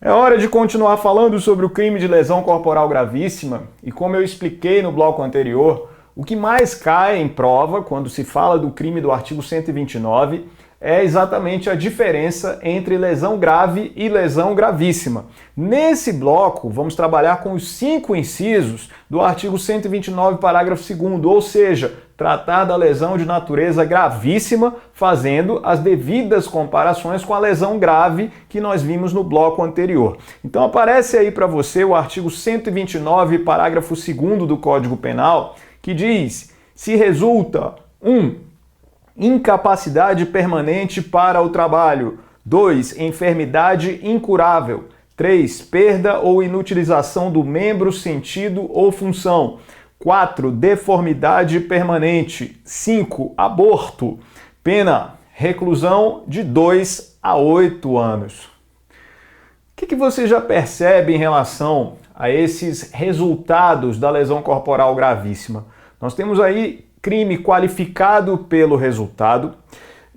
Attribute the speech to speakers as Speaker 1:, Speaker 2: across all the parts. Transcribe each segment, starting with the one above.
Speaker 1: É hora de continuar falando sobre o crime de lesão corporal gravíssima e, como eu expliquei no bloco anterior, o que mais cai em prova quando se fala do crime do artigo 129 é exatamente a diferença entre lesão grave e lesão gravíssima. Nesse bloco, vamos trabalhar com os 5 incisos do artigo 129, parágrafo 2º, ou seja, tratar da lesão de natureza gravíssima, fazendo as devidas comparações com a lesão grave que nós vimos no bloco anterior. Então aparece aí para você o artigo 129, parágrafo 2º do Código Penal, que diz: se resulta 1. Incapacidade permanente para o trabalho. 2. Enfermidade incurável. 3. Perda ou inutilização do membro, sentido ou função. 4. Deformidade permanente. 5. Aborto. Pena: reclusão de 2 a 8 anos. O que você já percebe em relação a esses resultados da lesão corporal gravíssima? Nós temos aí crime qualificado pelo resultado.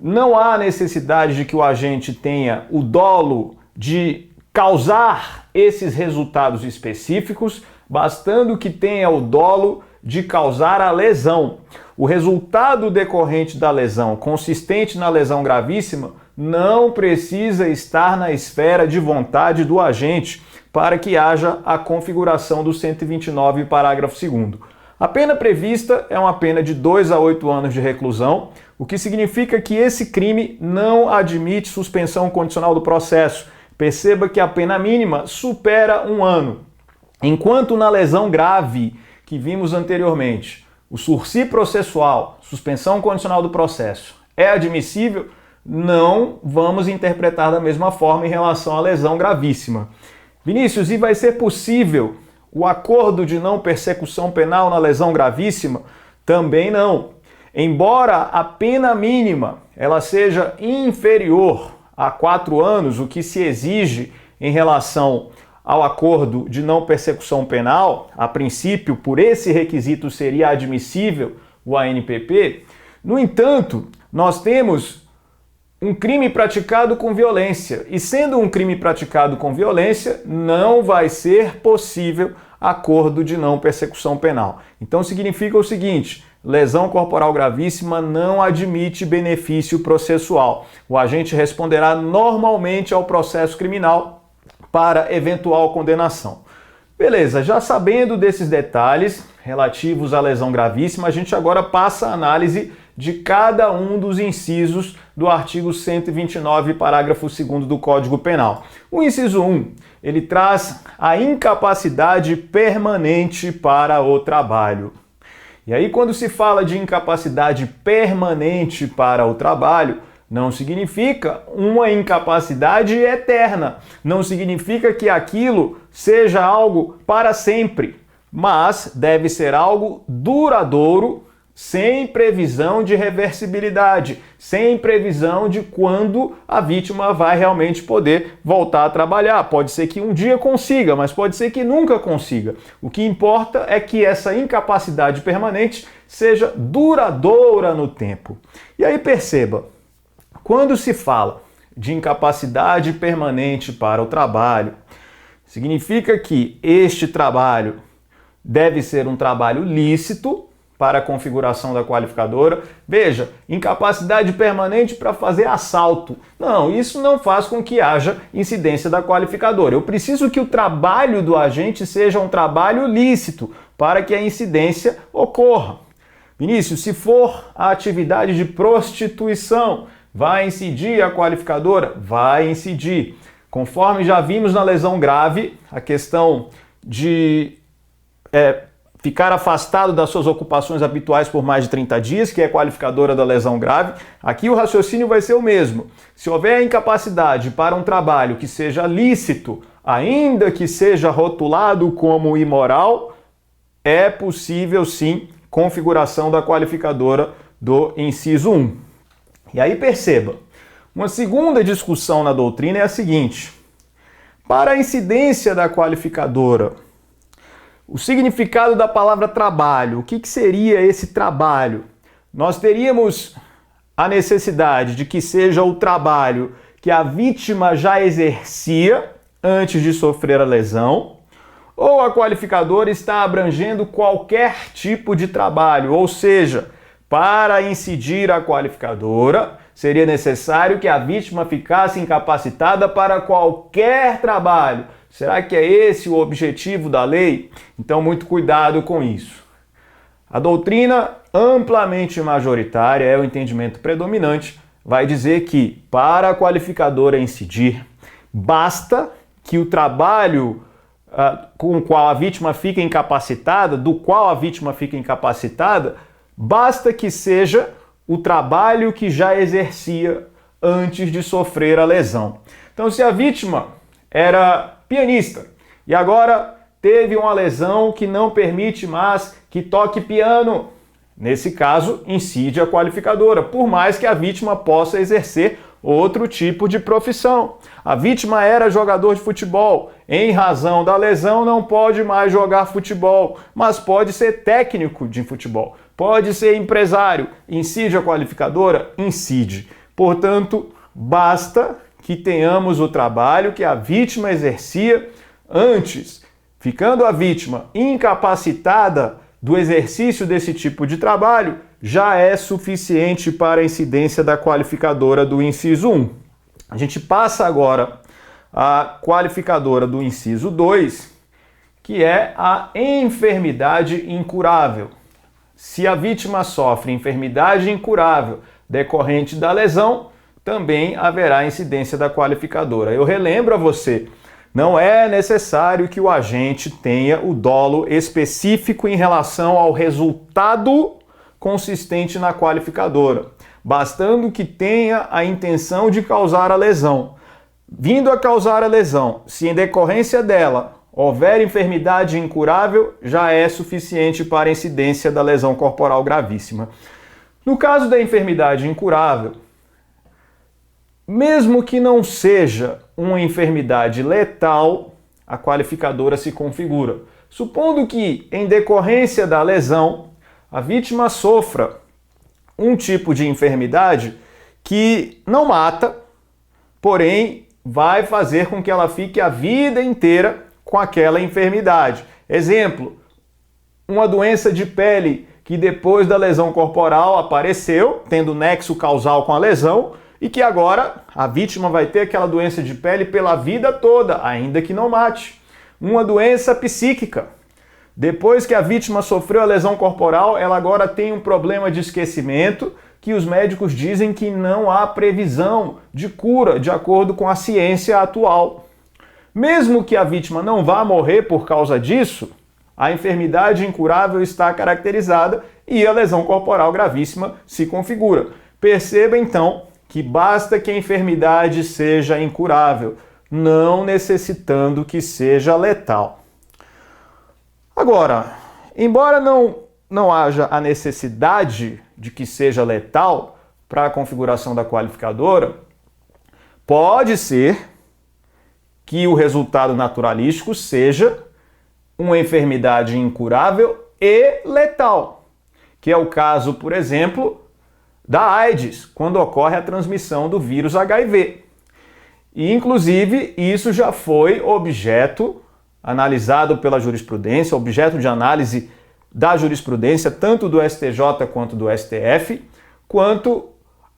Speaker 1: Não há necessidade de que o agente tenha o dolo de causar esses resultados específicos, bastando que tenha o dolo de causar a lesão. O resultado decorrente da lesão, consistente na lesão gravíssima, não precisa estar na esfera de vontade do agente para que haja a configuração do 129, parágrafo 2º. A pena prevista é uma pena de 2 a 8 anos de reclusão, o que significa que esse crime não admite suspensão condicional do processo. Perceba que a pena mínima supera 1 ano. Enquanto na lesão grave, que vimos anteriormente, o sursi processual, suspensão condicional do processo, é admissível, não vamos interpretar da mesma forma em relação à lesão gravíssima. Vinícius, e vai ser possível o acordo de não persecução penal na lesão gravíssima? Também não. Embora a pena mínima ela seja inferior a 4 anos, o que se exige em relação ao acordo de não persecução penal, a princípio, por esse requisito seria admissível o ANPP. No entanto, nós temos um crime praticado com violência, e sendo um crime praticado com violência, não vai ser possível acordo de não persecução penal. Então significa o seguinte: lesão corporal gravíssima não admite benefício processual. O agente responderá normalmente ao processo criminal para eventual condenação. Beleza, já sabendo desses detalhes relativos à lesão gravíssima, a gente agora passa a análise de cada um dos incisos do artigo 129, parágrafo 2º do Código Penal. O inciso 1, ele traz a incapacidade permanente para o trabalho. E aí, quando se fala de incapacidade permanente para o trabalho, não significa uma incapacidade eterna, não significa que aquilo seja algo para sempre, mas deve ser algo duradouro, sem previsão de reversibilidade, sem previsão de quando a vítima vai realmente poder voltar a trabalhar. Pode ser que um dia consiga, mas pode ser que nunca consiga. O que importa é que essa incapacidade permanente seja duradoura no tempo. E aí perceba, quando se fala de incapacidade permanente para o trabalho, significa que este trabalho deve ser um trabalho lícito para a configuração da qualificadora. Veja, incapacidade permanente para fazer assalto. Não, isso não faz com que haja incidência da qualificadora. Eu preciso que o trabalho do agente seja um trabalho lícito para que a incidência ocorra. Vinícius, se for a atividade de prostituição, vai incidir a qualificadora? Vai incidir. Conforme já vimos na lesão grave, a questão de ficar afastado das suas ocupações habituais por mais de 30 dias, que é qualificadora da lesão grave, aqui o raciocínio vai ser o mesmo. Se houver incapacidade para um trabalho que seja lícito, ainda que seja rotulado como imoral, é possível sim configuração da qualificadora do inciso 1. E aí perceba, uma segunda discussão na doutrina é a seguinte: para a incidência da qualificadora, o significado da palavra trabalho, o que seria esse trabalho? Nós teríamos a necessidade de que seja o trabalho que a vítima já exercia antes de sofrer a lesão, ou a qualificadora está abrangendo qualquer tipo de trabalho, ou seja, para incidir a qualificadora, seria necessário que a vítima ficasse incapacitada para qualquer trabalho. Será que é esse o objetivo da lei? Então, muito cuidado com isso. A doutrina amplamente majoritária, é o entendimento predominante, vai dizer que, para a qualificadora incidir, basta que o trabalho com o qual a vítima fica incapacitada, do qual a vítima fica incapacitada, basta que seja o trabalho que já exercia antes de sofrer a lesão. Então, se a vítima era pianista e agora teve uma lesão que não permite mais que toque piano, nesse caso, incide a qualificadora, por mais que a vítima possa exercer outro tipo de profissão. A vítima era jogador de futebol, em razão da lesão não pode mais jogar futebol, mas pode ser técnico de futebol, pode ser empresário, incide a qualificadora? Incide. Portanto, basta que tenhamos o trabalho que a vítima exercia antes. Ficando a vítima incapacitada do exercício desse tipo de trabalho, já é suficiente para a incidência da qualificadora do inciso 1. A gente passa agora à qualificadora do inciso 2, que é a enfermidade incurável. Se a vítima sofre enfermidade incurável decorrente da lesão, também haverá incidência da qualificadora. Eu relembro a você, não é necessário que o agente tenha o dolo específico em relação ao resultado consistente na qualificadora, bastando que tenha a intenção de causar a lesão. Vindo a causar a lesão, se em decorrência dela houver enfermidade incurável, já é suficiente para a incidência da lesão corporal gravíssima. No caso da enfermidade incurável, mesmo que não seja uma enfermidade letal, a qualificadora se configura. Supondo que, em decorrência da lesão, a vítima sofra um tipo de enfermidade que não mata, porém vai fazer com que ela fique a vida inteira com aquela enfermidade. Exemplo, uma doença de pele que depois da lesão corporal apareceu, tendo nexo causal com a lesão, e que agora a vítima vai ter aquela doença de pele pela vida toda, ainda que não mate. Uma doença psíquica. Depois que a vítima sofreu a lesão corporal, ela agora tem um problema de esquecimento que os médicos dizem que não há previsão de cura de acordo com a ciência atual. Mesmo que a vítima não vá morrer por causa disso, a enfermidade incurável está caracterizada e a lesão corporal gravíssima se configura. Perceba então que basta que a enfermidade seja incurável, não necessitando que seja letal. Agora, embora não haja a necessidade de que seja letal para a configuração da qualificadora, pode ser que o resultado naturalístico seja uma enfermidade incurável e letal, que é o caso, por exemplo, da AIDS, quando ocorre a transmissão do vírus HIV. E, inclusive, isso já foi objeto analisado pela jurisprudência, objeto de análise da jurisprudência, tanto do STJ quanto do STF, quanto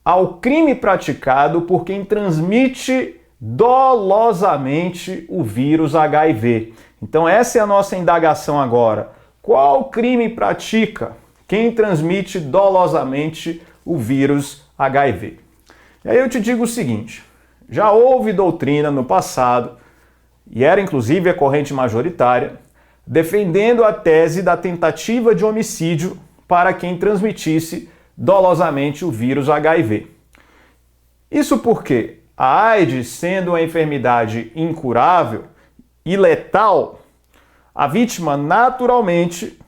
Speaker 1: ao crime praticado por quem transmite dolosamente o vírus HIV. Então essa é a nossa indagação agora. Qual crime pratica quem transmite dolosamente o vírus HIV? E aí eu te digo o seguinte, já houve doutrina no passado, e era inclusive a corrente majoritária, defendendo a tese da tentativa de homicídio para quem transmitisse dolosamente o vírus HIV. Isso porque a AIDS, sendo uma enfermidade incurável e letal, a vítima naturalmente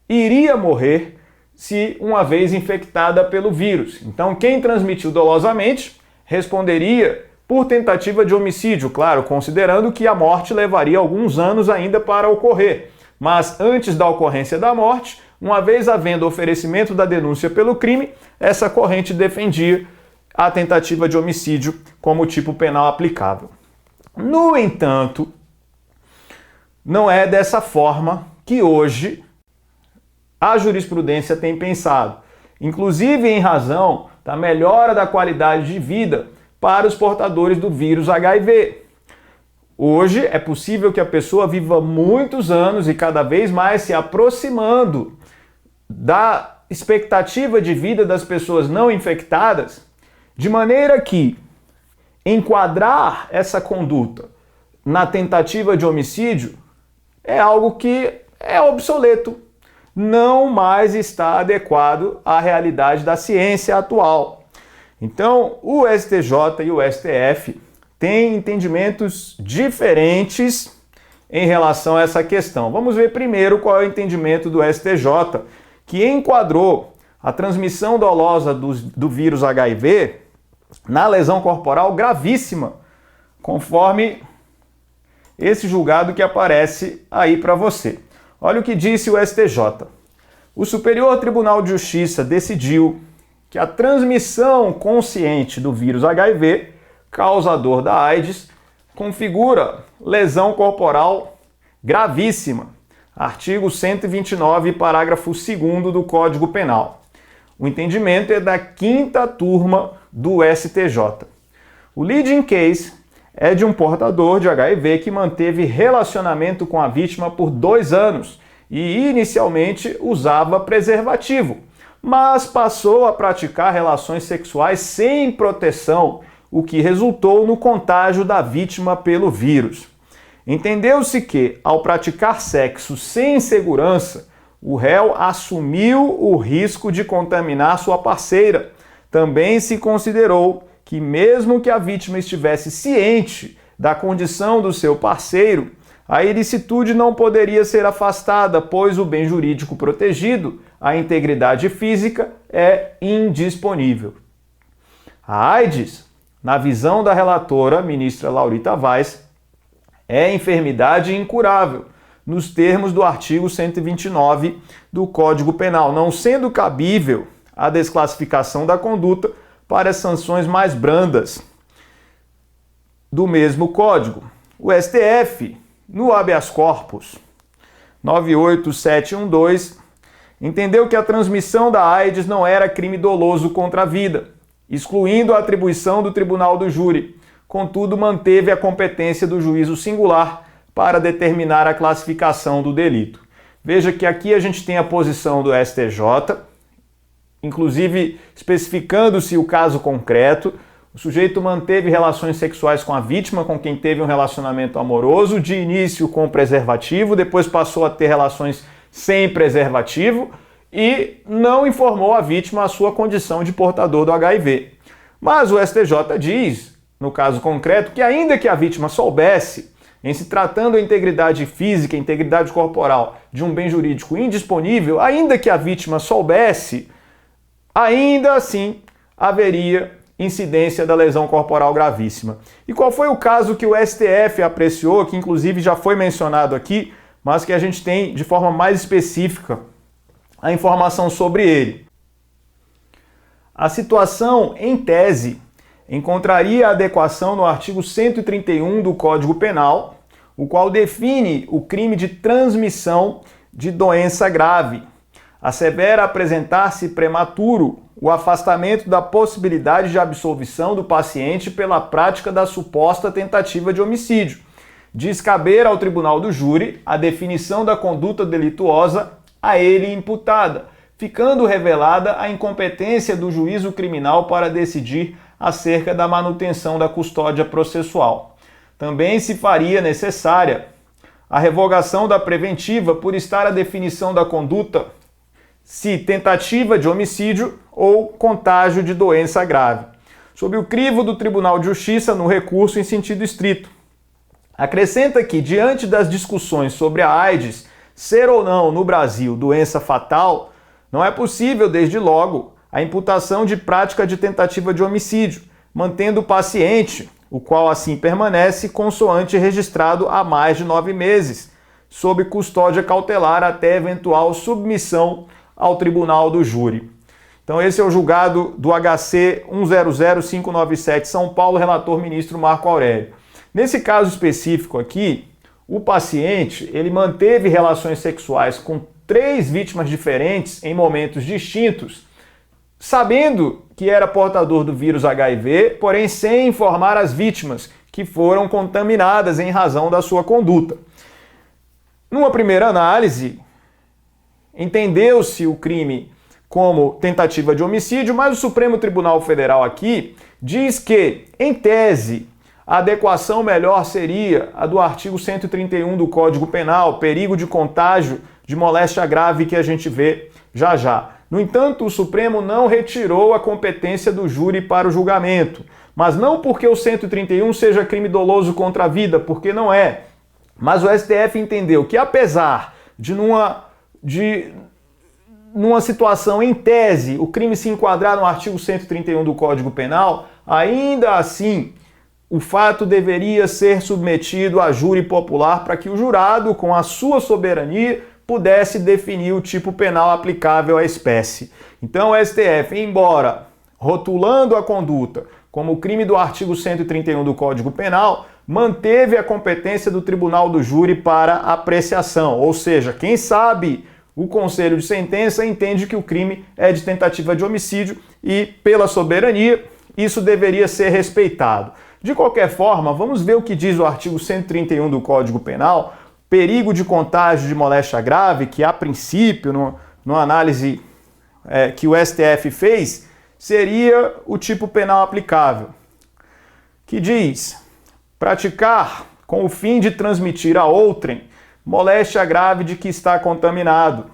Speaker 1: iria morrer se uma vez infectada pelo vírus. Então, quem transmitiu dolosamente responderia por tentativa de homicídio, claro, considerando que a morte levaria alguns anos ainda para ocorrer. Mas antes da ocorrência da morte, uma vez havendo oferecimento da denúncia pelo crime, essa corrente defendia a tentativa de homicídio como tipo penal aplicável. No entanto, não é dessa forma que hoje a jurisprudência tem pensado, inclusive em razão da melhora da qualidade de vida para os portadores do vírus HIV. Hoje é possível que a pessoa viva muitos anos e cada vez mais se aproximando da expectativa de vida das pessoas não infectadas, de maneira que enquadrar essa conduta na tentativa de homicídio é algo que é obsoleto, não mais está adequado à realidade da ciência atual. Então, o STJ e o STF têm entendimentos diferentes em relação a essa questão. Vamos ver primeiro qual é o entendimento do STJ, que enquadrou a transmissão dolosa do vírus HIV na lesão corporal gravíssima, conforme esse julgado que aparece aí para você. Olha o que disse o STJ. O Superior Tribunal de Justiça decidiu que a transmissão consciente do vírus HIV, causador da AIDS, configura lesão corporal gravíssima. Artigo 129, parágrafo 2º do Código Penal. O entendimento é da 5ª turma do STJ. O leading case é de um portador de HIV que manteve relacionamento com a vítima por 2 anos e inicialmente usava preservativo, mas passou a praticar relações sexuais sem proteção, o que resultou no contágio da vítima pelo vírus. Entendeu-se que, ao praticar sexo sem segurança, o réu assumiu o risco de contaminar sua parceira. Também se considerou que, mesmo que a vítima estivesse ciente da condição do seu parceiro, a ilicitude não poderia ser afastada, pois o bem jurídico protegido, a integridade física, é indisponível. A AIDS, na visão da relatora, ministra Laurita Vaz, é enfermidade incurável, nos termos do artigo 129 do Código Penal, não sendo cabível a desclassificação da conduta para as sanções mais brandas do mesmo Código. O STF, no habeas corpus 98712, entendeu que a transmissão da AIDS não era crime doloso contra a vida, excluindo a atribuição do tribunal do júri. Contudo, manteve a competência do juízo singular para determinar a classificação do delito. Veja que aqui a gente tem a posição do STJ, inclusive especificando-se o caso concreto. O sujeito manteve relações sexuais com a vítima, com quem teve um relacionamento amoroso, de início com preservativo, depois passou a ter relações sem preservativo e não informou a vítima a sua condição de portador do HIV. Mas o STJ diz, no caso concreto, que ainda que a vítima soubesse, em se tratando a integridade física, a integridade corporal de um bem jurídico indisponível, ainda que a vítima soubesse, ainda assim haveria incidência da lesão corporal gravíssima. E qual foi o caso que o STF apreciou, que inclusive já foi mencionado aqui, mas que a gente tem de forma mais específica a informação sobre ele? A situação, em tese, encontraria adequação no artigo 131 do Código Penal, o qual define o crime de transmissão de doença grave. Assevera apresentar-se prematuro o afastamento da possibilidade de absolvição do paciente pela prática da suposta tentativa de homicídio. Diz caber ao tribunal do júri a definição da conduta delituosa a ele imputada, ficando revelada a incompetência do juízo criminal para decidir acerca da manutenção da custódia processual. Também se faria necessária a revogação da preventiva por estar a definição da conduta se tentativa de homicídio ou contágio de doença grave, sob o crivo do Tribunal de Justiça no recurso em sentido estrito. Acrescenta que, diante das discussões sobre a AIDS ser ou não no Brasil doença fatal, não é possível, desde logo, a imputação de prática de tentativa de homicídio, mantendo o paciente, o qual assim permanece, consoante registrado há mais de 9 meses, sob custódia cautelar até eventual submissão ao tribunal do júri. Então esse é o julgado do HC 100597 São Paulo, relator ministro Marco Aurélio. Nesse caso específico aqui, o paciente ele manteve relações sexuais com 3 vítimas diferentes em momentos distintos, sabendo que era portador do vírus HIV, porém sem informar as vítimas que foram contaminadas em razão da sua conduta. Numa primeira análise, entendeu-se o crime como tentativa de homicídio, mas o Supremo Tribunal Federal aqui diz que, em tese, a adequação melhor seria a do artigo 131 do Código Penal, perigo de contágio de moléstia grave, que a gente vê já já. No entanto, o Supremo não retirou a competência do júri para o julgamento, mas não porque o 131 seja crime doloso contra a vida, porque não é. Mas o STF entendeu que, apesar de numa situação em tese o crime se enquadrar no artigo 131 do Código Penal, ainda assim o fato deveria ser submetido a júri popular para que o jurado, com a sua soberania, pudesse definir o tipo penal aplicável à espécie. Então o STF, embora rotulando a conduta como crime do artigo 131 do Código Penal, manteve a competência do tribunal do júri para apreciação, ou seja, quem sabe o conselho de sentença entende que o crime é de tentativa de homicídio e, pela soberania, isso deveria ser respeitado. De qualquer forma, vamos ver o que diz o artigo 131 do Código Penal, perigo de contágio de moléstia grave, que a princípio, numa análise que o STF fez, seria o tipo penal aplicável, que diz: praticar com o fim de transmitir a outrem moléstia grave de que está contaminado,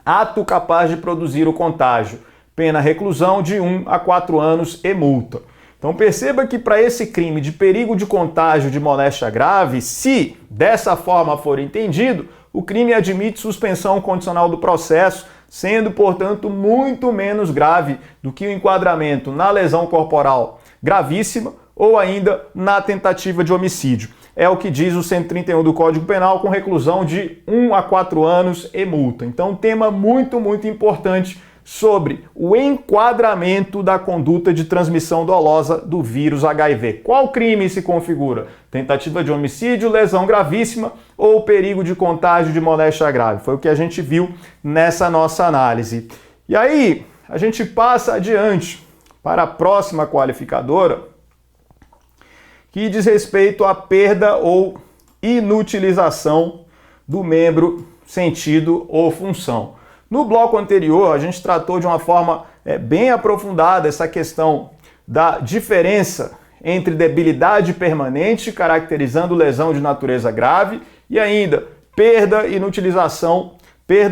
Speaker 1: ato capaz de produzir o contágio, pena reclusão de 1 a 4 anos e multa. Então perceba que para esse crime de perigo de contágio de moléstia grave, se dessa forma for entendido, o crime admite suspensão condicional do processo, sendo, portanto, muito menos grave do que o enquadramento na lesão corporal gravíssima ou ainda na tentativa de homicídio. É o que diz o 131 do Código Penal, com reclusão de 1 a 4 anos e multa. Então, um tema muito importante sobre o enquadramento da conduta de transmissão dolosa do vírus HIV. Qual crime se configura? Tentativa de homicídio, lesão gravíssima ou perigo de contágio de moléstia grave? Foi o que a gente viu nessa nossa análise. E aí, a gente passa adiante para a próxima qualificadora, que diz respeito à perda ou inutilização do membro, sentido ou função. No bloco anterior, a gente tratou de uma forma bem aprofundada essa questão da diferença entre debilidade permanente, caracterizando lesão de natureza grave, e ainda perda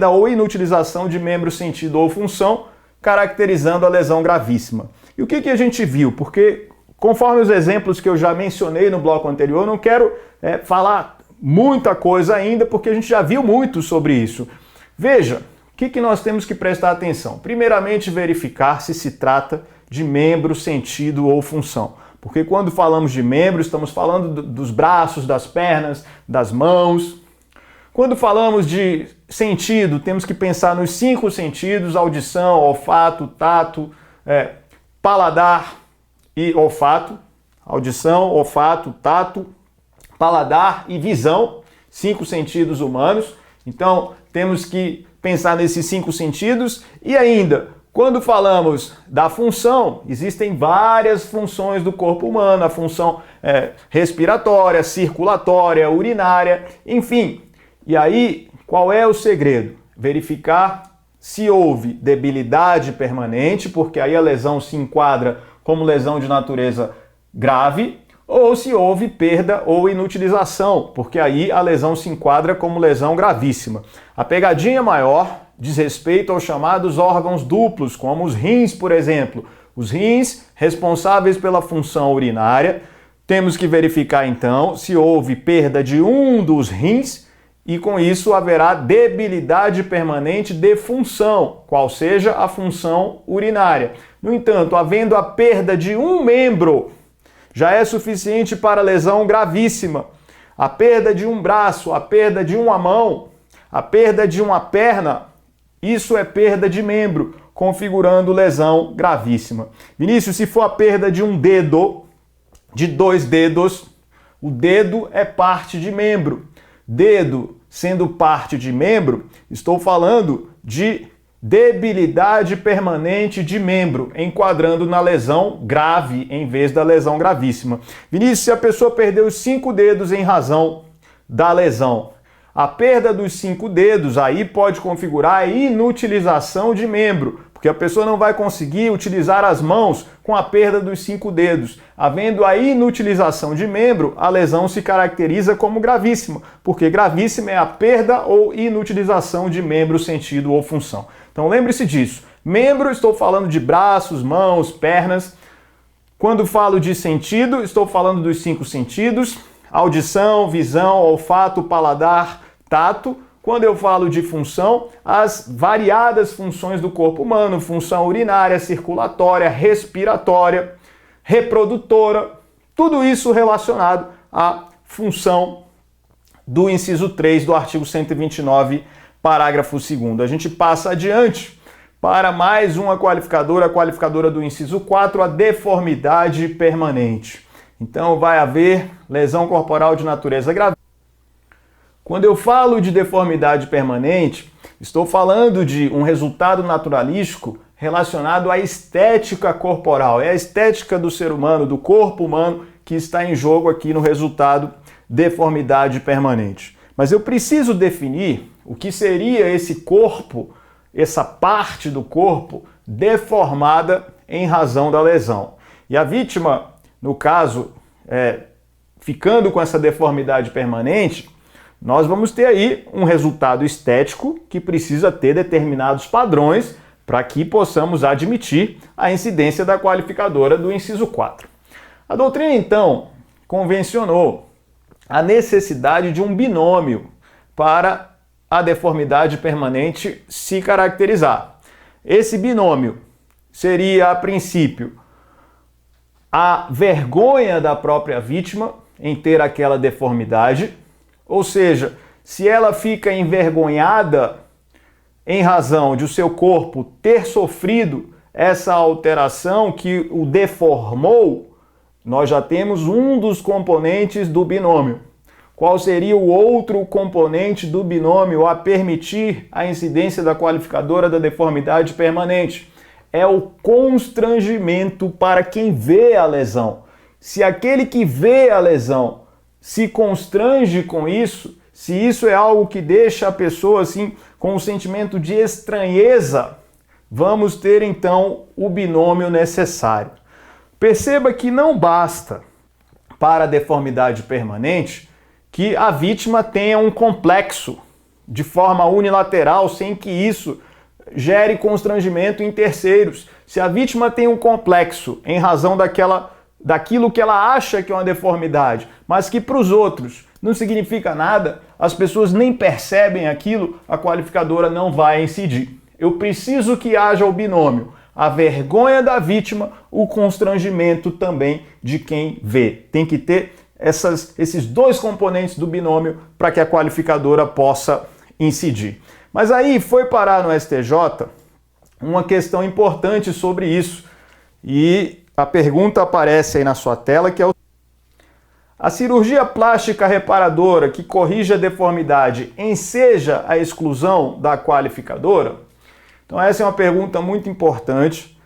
Speaker 1: ou inutilização de membro, sentido ou função, caracterizando a lesão gravíssima. E o que a gente viu? Porque, conforme os exemplos que eu já mencionei no bloco anterior, eu não quero falar muita coisa ainda, porque a gente já viu muito sobre isso. Veja, o que nós temos que prestar atenção? Primeiramente, verificar se se trata de membro, sentido ou função. Porque quando falamos de membro, estamos falando dos braços, das pernas, das mãos. Quando falamos de sentido, temos que pensar nos 5 sentidos: audição, olfato, tato, paladar e olfato. Audição, olfato, tato, paladar e visão, 5 sentidos humanos. Então, temos que pensar nesses 5 sentidos. E ainda, quando falamos da função, existem várias funções do corpo humano, a função respiratória, circulatória, urinária, enfim. E aí, qual é o segredo? Verificar se houve debilidade permanente, porque aí a lesão se enquadra como lesão de natureza grave, ou se houve perda ou inutilização, porque aí a lesão se enquadra como lesão gravíssima. A pegadinha maior diz respeito aos chamados órgãos duplos, como os rins, por exemplo. Os rins responsáveis pela função urinária. Temos que verificar então se houve perda de um dos rins e com isso haverá debilidade permanente de função, qual seja a função urinária. No entanto, havendo a perda de um membro, já é suficiente para lesão gravíssima. A perda de um braço, a perda de uma mão, a perda de uma perna, isso é perda de membro, configurando lesão gravíssima. Vinícius, se for a perda de um dedo, de 2 dedos, O dedo é parte de membro. Dedo sendo parte de membro, estou falando de debilidade permanente de membro, enquadrando na lesão grave em vez da lesão gravíssima. Vinícius, se a pessoa perdeu os 5 dedos em razão da lesão, a perda dos 5 dedos aí pode configurar a inutilização de membro, porque a pessoa não vai conseguir utilizar as mãos com a perda dos 5 dedos. Havendo a inutilização de membro, a lesão se caracteriza como gravíssima, porque gravíssima é a perda ou inutilização de membro, sentido ou função. Então lembre-se disso. Membro, estou falando de braços, mãos, pernas. Quando falo de sentido, estou falando dos 5 sentidos: audição, visão, olfato, paladar, tato. Quando eu falo de função, as variadas funções do corpo humano: função urinária, circulatória, respiratória, reprodutora, tudo isso relacionado à função do inciso 3 do artigo 129, parágrafo 2º. A gente passa adiante para mais uma qualificadora, a qualificadora do inciso 4, a deformidade permanente. Então vai haver lesão corporal de natureza grave. Quando eu falo de deformidade permanente, estou falando de um resultado naturalístico relacionado à estética corporal. É a estética do ser humano, do corpo humano, que está em jogo aqui no resultado deformidade permanente. Mas eu preciso definir o que seria esse corpo, essa parte do corpo deformada em razão da lesão. E a vítima, no caso, ficando com essa deformidade permanente, nós vamos ter aí um resultado estético que precisa ter determinados padrões para que possamos admitir a incidência da qualificadora do inciso 4. A doutrina, então, convencionou a necessidade de um binômio para a deformidade permanente se caracterizar. Esse binômio seria, a princípio, a vergonha da própria vítima em ter aquela deformidade. Ou seja, se ela fica envergonhada em razão de o seu corpo ter sofrido essa alteração que o deformou, nós já temos um dos componentes do binômio. Qual seria o outro componente do binômio a permitir a incidência da qualificadora da deformidade permanente? É o constrangimento para quem vê a lesão. Se aquele que vê a lesão se constrange com isso, se isso é algo que deixa a pessoa assim com um sentimento de estranheza, vamos ter então o binômio necessário. Perceba que não basta para a deformidade permanente que a vítima tenha um complexo de forma unilateral, sem que isso gere constrangimento em terceiros. Se a vítima tem um complexo em razão daquilo que ela acha que é uma deformidade, mas que para os outros não significa nada, as pessoas nem percebem aquilo, a qualificadora não vai incidir. Eu preciso que haja o binômio, a vergonha da vítima, o constrangimento também de quem vê. Tem que ter esses dois componentes do binômio para que a qualificadora possa incidir. Mas aí foi parar no STJ uma questão importante sobre isso, e a pergunta aparece aí na sua tela, que é a cirurgia plástica reparadora que corrige a deformidade enseja a exclusão da qualificadora? Então essa é uma pergunta muito importante.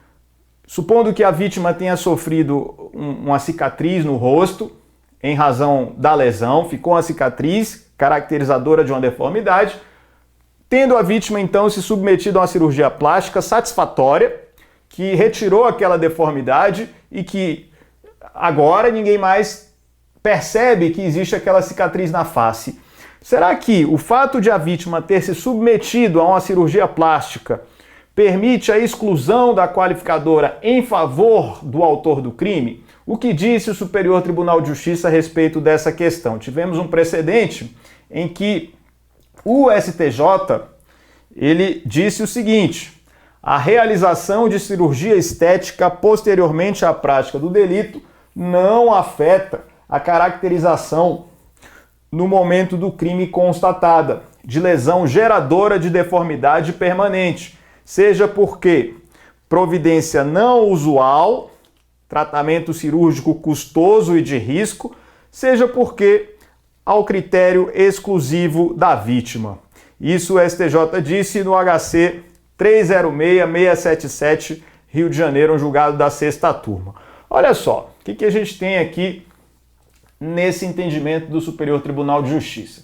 Speaker 1: Supondo que a vítima tenha sofrido uma cicatriz no rosto em razão da lesão, ficou uma cicatriz caracterizadora de uma deformidade, tendo a vítima então se submetido a uma cirurgia plástica satisfatória, que retirou aquela deformidade e que agora ninguém mais percebe que existe aquela cicatriz na face. Será que o fato de a vítima ter se submetido a uma cirurgia plástica permite a exclusão da qualificadora em favor do autor do crime? O que disse o Superior Tribunal de Justiça a respeito dessa questão? Tivemos um precedente em que o STJ ele disse o seguinte: a realização de cirurgia estética posteriormente à prática do delito não afeta a caracterização no momento do crime constatada de lesão geradora de deformidade permanente, seja porque providência não usual, tratamento cirúrgico custoso e de risco, seja porque ao critério exclusivo da vítima. Isso o STJ disse no HC 306-677, Rio de Janeiro, um julgado da 6ª turma. Olha só, o que a gente tem aqui nesse entendimento do Superior Tribunal de Justiça.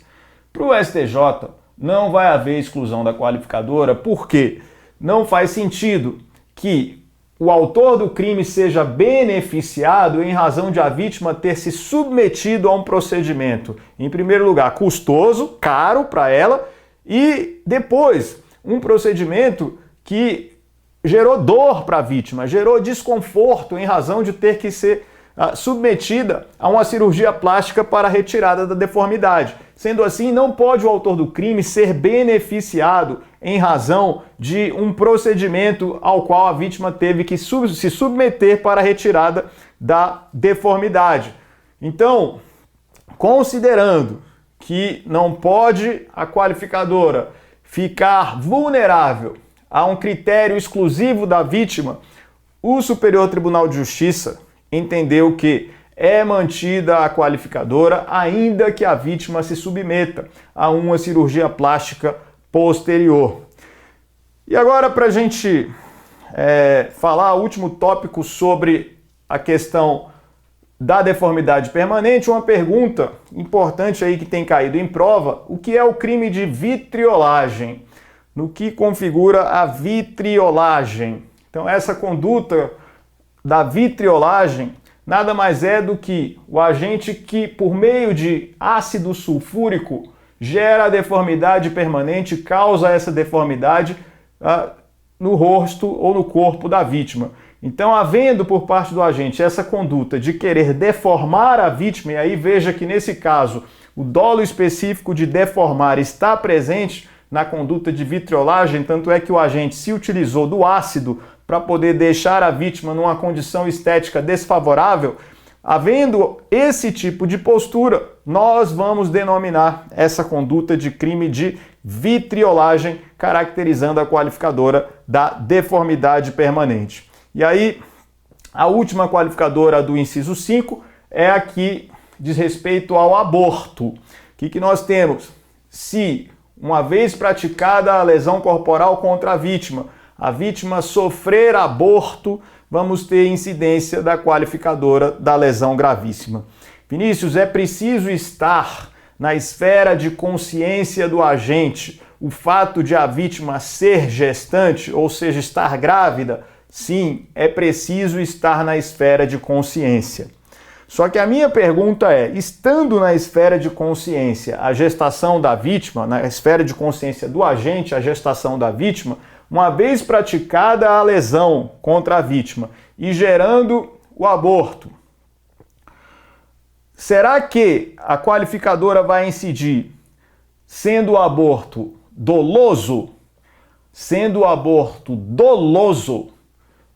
Speaker 1: Para o STJ, não vai haver exclusão da qualificadora, porque não faz sentido que o autor do crime seja beneficiado em razão de a vítima ter se submetido a um procedimento, em primeiro lugar, custoso, caro para ela, e depois, um procedimento que gerou dor para a vítima, gerou desconforto em razão de ter que ser submetida a uma cirurgia plástica para a retirada da deformidade. Sendo assim, não pode o autor do crime ser beneficiado em razão de um procedimento ao qual a vítima teve que se submeter para a retirada da deformidade. Então, considerando que não pode a qualificadora ficar vulnerável a um critério exclusivo da vítima, o Superior Tribunal de Justiça entendeu que é mantida a qualificadora ainda que a vítima se submeta a uma cirurgia plástica posterior. E agora, para a gente falar o último tópico sobre a questão da deformidade permanente, uma pergunta importante aí que tem caído em prova: o que é o crime de vitriolagem? No que configura a vitriolagem? Então, essa conduta da vitriolagem nada mais é do que o agente que, por meio de ácido sulfúrico, gera a deformidade permanente, causa essa deformidade no rosto ou no corpo da vítima. Então, havendo por parte do agente essa conduta de querer deformar a vítima, e aí veja que nesse caso o dolo específico de deformar está presente na conduta de vitriolagem, tanto é que o agente se utilizou do ácido para poder deixar a vítima numa condição estética desfavorável. Havendo esse tipo de postura, nós vamos denominar essa conduta de crime de vitriolagem, caracterizando a qualificadora da deformidade permanente. E aí, a última qualificadora do inciso 5 é a que diz respeito ao aborto. O que nós temos? Se, uma vez praticada a lesão corporal contra a vítima sofrer aborto, vamos ter incidência da qualificadora da lesão gravíssima. Vinícius, é preciso estar na esfera de consciência do agente o fato de a vítima ser gestante, ou seja, estar grávida? Sim, é preciso estar na esfera de consciência. Só que a minha pergunta é, estando na esfera de consciência a gestação da vítima, na esfera de consciência do agente a gestação da vítima, uma vez praticada a lesão contra a vítima e gerando o aborto, será que a qualificadora vai incidir sendo o aborto doloso? Sendo o aborto doloso,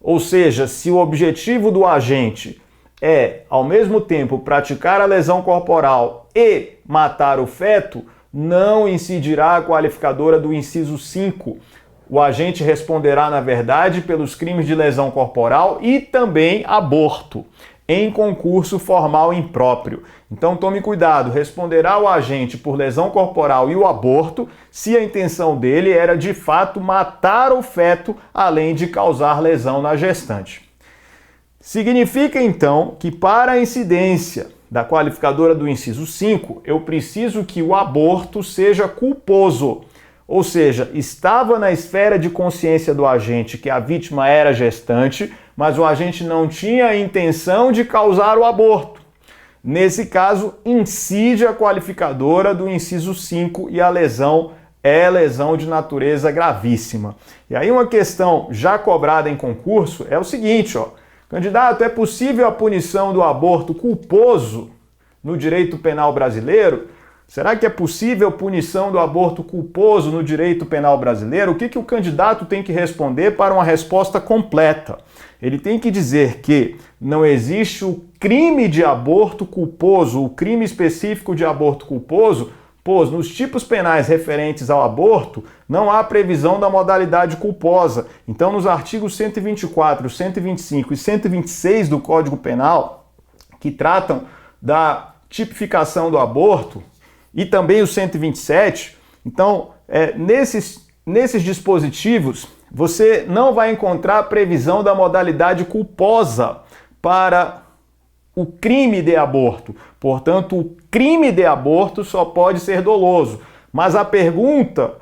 Speaker 1: ou seja, se o objetivo do agente é, ao mesmo tempo, praticar a lesão corporal e matar o feto, não incidirá a qualificadora do inciso 5. O agente responderá, na verdade, pelos crimes de lesão corporal e também aborto, em concurso formal impróprio. Então tome cuidado, responderá o agente por lesão corporal e o aborto se a intenção dele era de fato matar o feto, além de causar lesão na gestante. Significa então que para a incidência da qualificadora do inciso 5, eu preciso que o aborto seja culposo. Ou seja, estava na esfera de consciência do agente que a vítima era gestante, mas o agente não tinha a intenção de causar o aborto. Nesse caso, incide a qualificadora do inciso 5 e a lesão é lesão de natureza gravíssima. E aí uma questão já cobrada em concurso é o seguinte, candidato, é possível a punição do aborto culposo no direito penal brasileiro? Será que é possível punição do aborto culposo no direito penal brasileiro? O que o candidato tem que responder para uma resposta completa? Ele tem que dizer que não existe o crime de aborto culposo, o crime específico de aborto culposo, pois nos tipos penais referentes ao aborto não há previsão da modalidade culposa. Então, nos artigos 124, 125 e 126 do Código Penal, que tratam da tipificação do aborto e também o 127, então, nesses dispositivos, você não vai encontrar a previsão da modalidade culposa para o crime de aborto. Portanto, o crime de aborto só pode ser doloso. Mas a pergunta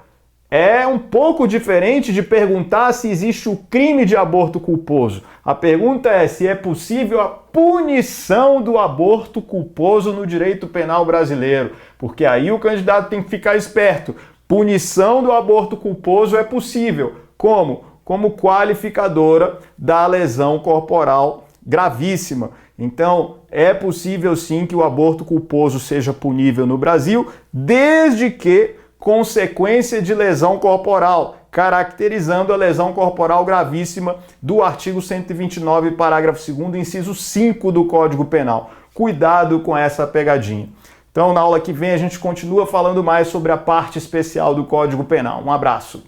Speaker 1: é um pouco diferente de perguntar se existe o crime de aborto culposo. A pergunta é se é possível a punição do aborto culposo no direito penal brasileiro. Porque aí o candidato tem que ficar esperto. Punição do aborto culposo é possível. Como? Como qualificadora da lesão corporal gravíssima. Então, é possível sim que o aborto culposo seja punível no Brasil, desde que consequência de lesão corporal, caracterizando a lesão corporal gravíssima do artigo 129, parágrafo 2º, inciso 5 do Código Penal. Cuidado com essa pegadinha. Então, na aula que vem, a gente continua falando mais sobre a parte especial do Código Penal. Um abraço.